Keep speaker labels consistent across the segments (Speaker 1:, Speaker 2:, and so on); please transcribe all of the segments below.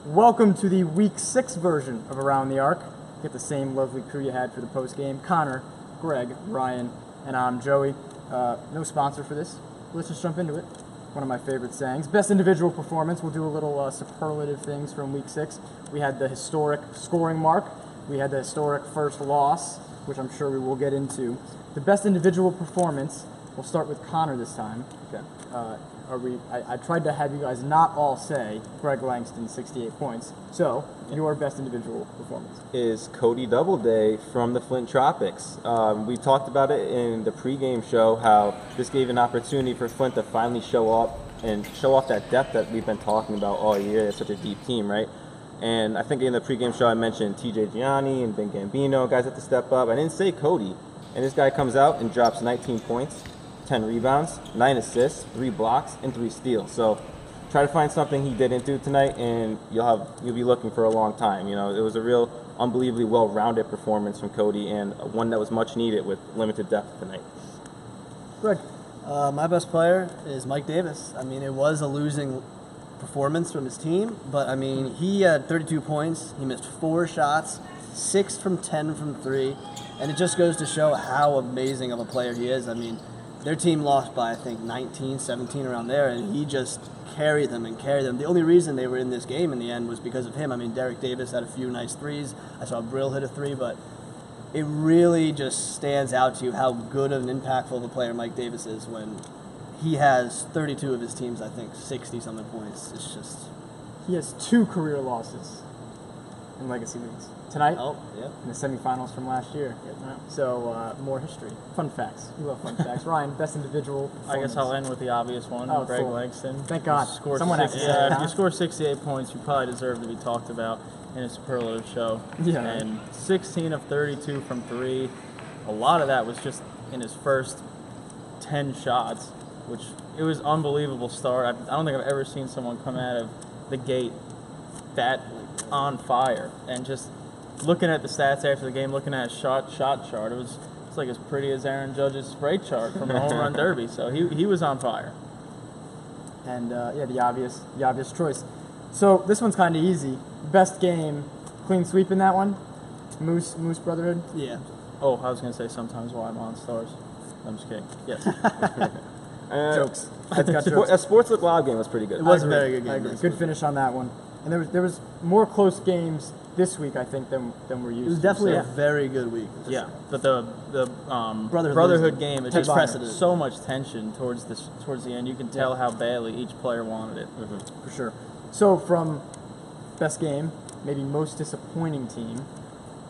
Speaker 1: Welcome to the Week 6 version of Around the Arc. Get the same lovely crew you had for the post-game. Connor, Greg, Ryan, and I'm Joey. No sponsor for this. Let's just jump into it. One of my favorite sayings. Best individual performance. We'll do a little superlative things from Week 6. We had the historic scoring mark. We had the historic first loss, which I'm sure we will get into. The best individual performance. We'll start with Connor this time.
Speaker 2: Okay.
Speaker 1: I tried to have you guys not all say Greg Langston 68 points. So, your best individual performance
Speaker 2: Is Cody Doubleday from the Flint Tropics. We talked about it in the pregame show, how this gave an opportunity for Flint to finally show up and show off that depth that we've been talking about all year. It's such a deep team, right? And I think in the pregame show I mentioned TJ Gianni and Ben Gambino, guys have to step up. I didn't say Cody. And this guy comes out and drops 19 points. 10 rebounds, 9 assists, 3 blocks, and 3 steals. So try to find something he didn't do tonight, and you'll be looking for a long time. You know, it was a real unbelievably well-rounded performance from Cody, and one that was much needed with limited depth tonight.
Speaker 1: Greg.
Speaker 3: My best player is Mike Davis. I mean, it was a losing performance from his team, but I mean, he had 32 points. He missed 4 shots, 6 from 10 from 3, and it just goes to show how amazing of a player he is. I mean, their team lost by, I think, 19, 17 around there, and he just carried them and carried them. The only reason they were in this game in the end was because of him. I mean, Derek Davis had a few nice threes. I saw Brill hit a 3, but it really just stands out to you how good of an impactful of a player Mike Davis is when he has 32 of his teams, I think, 60-something points. It's just...
Speaker 1: He has 2 career losses in legacy leagues. Tonight,
Speaker 3: Oh, yeah.
Speaker 1: in the semifinals from last year. So, more history. Fun facts. You love fun facts. Ryan, best individual
Speaker 4: I guess I'll end with the obvious one,
Speaker 1: Oh,
Speaker 4: Greg
Speaker 1: cool.
Speaker 4: Langston.
Speaker 1: Thank God. Someone has to say it,
Speaker 4: If
Speaker 1: huh?
Speaker 4: you score 68 points, you probably deserve to be talked about in a superlative show.
Speaker 1: Yeah.
Speaker 4: And 16 of 32 from 3. A lot of that was just in his first 10 shots, which it was unbelievable start. I don't think I've ever seen someone come out of the gate that on fire. And just looking at the stats after the game, looking at his shot chart, it's like as pretty as Aaron Judge's spray chart from the home run derby. So he was on fire.
Speaker 1: And, the obvious choice. So, this one's kind of easy. Best game, clean sweep in that one? Moose Brotherhood?
Speaker 3: Yeah.
Speaker 4: Oh, I was going to say sometimes why I'm on stars. I'm just kidding. Yes.
Speaker 1: Jokes. That's got jokes.
Speaker 2: A Sportsbook Live game was pretty good.
Speaker 3: It was a
Speaker 1: I agree.
Speaker 3: very good game.
Speaker 1: I agree. Good finish on that one. And there was more close games this week, I think, than we're used to.
Speaker 3: It was definitely
Speaker 1: So,
Speaker 3: a very good week.
Speaker 4: Yeah, but the
Speaker 3: Brotherhood
Speaker 4: game, it
Speaker 3: takes
Speaker 4: just
Speaker 3: precedent.
Speaker 4: so much tension towards the end. You can tell how badly each player wanted it.
Speaker 1: For sure. So, from best game, maybe most disappointing team,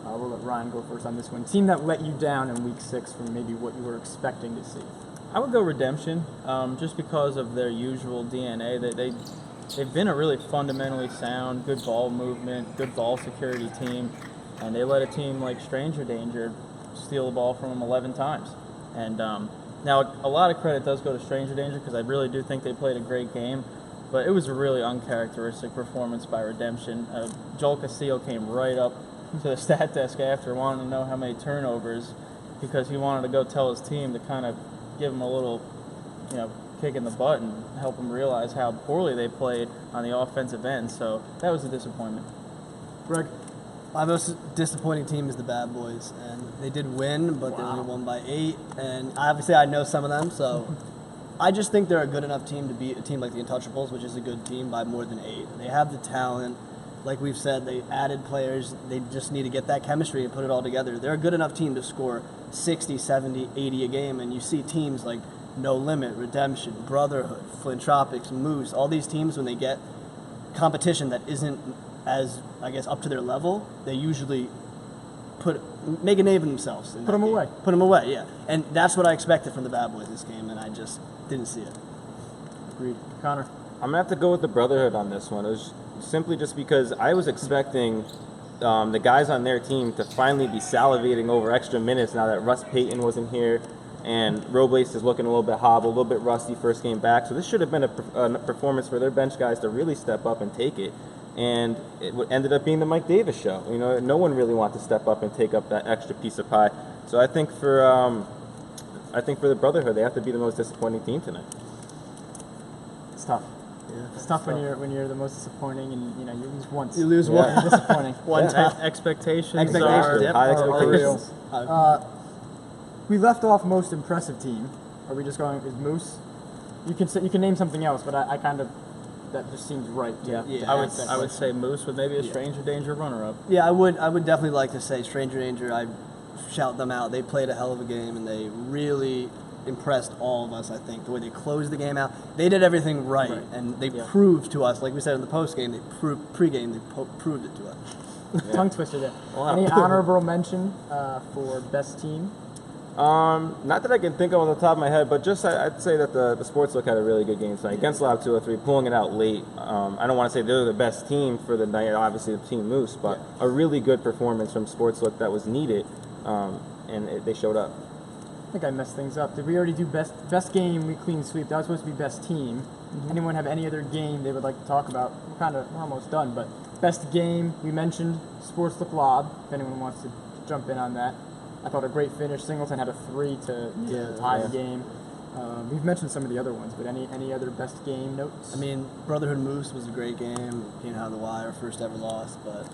Speaker 1: we'll let Ryan go first on this one. Team that let you down in Week 6 from maybe what you were expecting to see.
Speaker 4: I would go Redemption, just because of their usual DNA. They've been a really fundamentally sound, good ball movement, good ball security team, and they let a team like Stranger Danger steal the ball from them 11 times. And now a lot of credit does go to Stranger Danger because I really do think they played a great game, but it was a really uncharacteristic performance by Redemption. Joel Castillo came right up to the stat desk after wanting to know how many turnovers because he wanted to go tell his team to kind of give him a little, kick in the butt and help them realize how poorly they played on the offensive end. So that was a disappointment.
Speaker 1: Greg?
Speaker 3: My most disappointing team is the Bad Boys, and they did win, but they only won by 8. And obviously, I know some of them, so I just think they're a good enough team to beat a team like the Untouchables, which is a good team, by more than 8. They have the talent. Like we've said, they added players. They just need to get that chemistry and put it all together. They're a good enough team to score 60, 70, 80 a game, and you see teams like No Limit, Redemption, Brotherhood, Flint Tropics, Moose, all these teams, when they get competition that isn't as, I guess, up to their level, they usually make a name of themselves.
Speaker 1: Put them away.
Speaker 3: Put them away, yeah. And that's what I expected from the Bad Boys this game, and I just didn't see it.
Speaker 1: Agreed. Connor?
Speaker 2: I'm going to have to go with the Brotherhood on this one. It was simply just because I was expecting the guys on their team to finally be salivating over extra minutes now that Russ Payton wasn't here. And Robles is looking a little bit hobbled, a little bit rusty first game back. So this should have been a performance for their bench guys to really step up and take it. And it ended up being the Mike Davis show. No one really wanted to step up and take up that extra piece of pie. So I think for the Brotherhood, they have to be the most disappointing team tonight.
Speaker 1: It's tough. It's tough when you're the most disappointing, and you lose once.
Speaker 3: You lose
Speaker 2: Yeah.
Speaker 3: one.
Speaker 1: Disappointing.
Speaker 3: One time.
Speaker 4: Expectations
Speaker 3: Expectations, yep.
Speaker 2: High
Speaker 1: are real.
Speaker 2: expectations.
Speaker 1: We left off most impressive team. Are we just going with Moose? You can name something else, but I kind of that just seems right.
Speaker 4: Yeah,
Speaker 3: Yeah,
Speaker 4: I would say Moose with maybe a Stranger Danger runner-up.
Speaker 3: Yeah, I would definitely like to say Stranger Danger. I shout them out. They played a hell of a game, and they really impressed all of us. I think the way they closed the game out, they did everything right, and they proved to us, like we said in the post game, they pregame, they proved it to us.
Speaker 1: Tongue twister there.
Speaker 2: Wow.
Speaker 1: Any honorable mention for best team?
Speaker 2: Not that I can think of on the top of my head, but just I'd say that the Sportsbook had a really good game tonight against Lab 203, pulling it out late. I don't want to say they're the best team for the night, obviously the Team Moose, but a really good performance from Sportsbook that was needed, and they showed up.
Speaker 1: I think I messed things up. Did we already do best game? We clean sweep. That was supposed to be best team. Anyone have any other game they would like to talk about? We're almost done, but best game we mentioned Sportsbook Lob. If anyone wants to jump in on that. I thought a great finish. Singleton had a 3 to tie the game. We've mentioned some of the other ones, but any other best game notes?
Speaker 3: I mean, Brotherhood Moose was a great game. Came out of the wire, first ever loss, but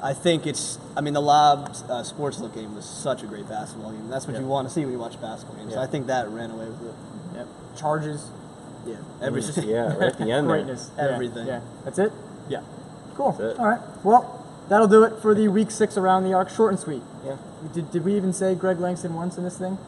Speaker 3: I think the Lob Sportsbook game was such a great basketball game. That's what you want to see when you watch a basketball game. So I think that ran away with it.
Speaker 1: Yep. Charges.
Speaker 3: Yeah, everything.
Speaker 2: Yeah, right at the end there.
Speaker 1: Greatness.
Speaker 3: Everything.
Speaker 1: Yeah. That's it?
Speaker 3: Yeah.
Speaker 1: Cool.
Speaker 2: That's it.
Speaker 1: All right. Well, that'll do it for the Week 6 Around the Arc. Short and sweet.
Speaker 2: Yeah.
Speaker 1: Did we even say Greg Langston once in this thing?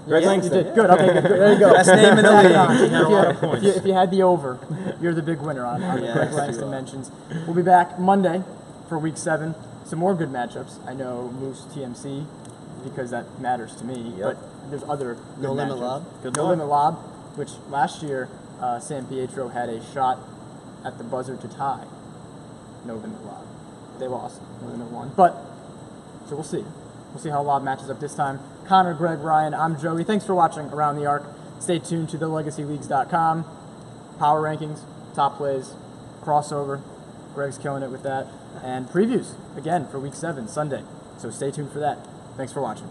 Speaker 2: Greg Langston.
Speaker 1: You did. Good. Okay, good. There you go.
Speaker 3: Best name in the league.
Speaker 4: He had a lot of points.
Speaker 1: If you had the over, you're the big winner on
Speaker 3: Yeah,
Speaker 1: Greg
Speaker 3: that's
Speaker 1: Langston
Speaker 3: true.
Speaker 1: mentions. We'll be back Monday for Week 7. Some more good matchups. I know Moose TMC because that matters to me.
Speaker 2: Yep.
Speaker 1: But there's other good
Speaker 3: No Limit
Speaker 1: matchups.
Speaker 3: Lob.
Speaker 1: No Limit Lob, which last year San Pietro had a shot at the buzzer to tie No Limit Lob. They lost. No Limit won. But so we'll see. We'll see how Lob matches up this time. Connor, Greg, Ryan, I'm Joey. Thanks for watching Around the Arc. Stay tuned to thelegacyleagues.com. Power rankings, top plays, crossover. Greg's killing it with that. And previews, again, for Week 7, Sunday. So stay tuned for that. Thanks for watching.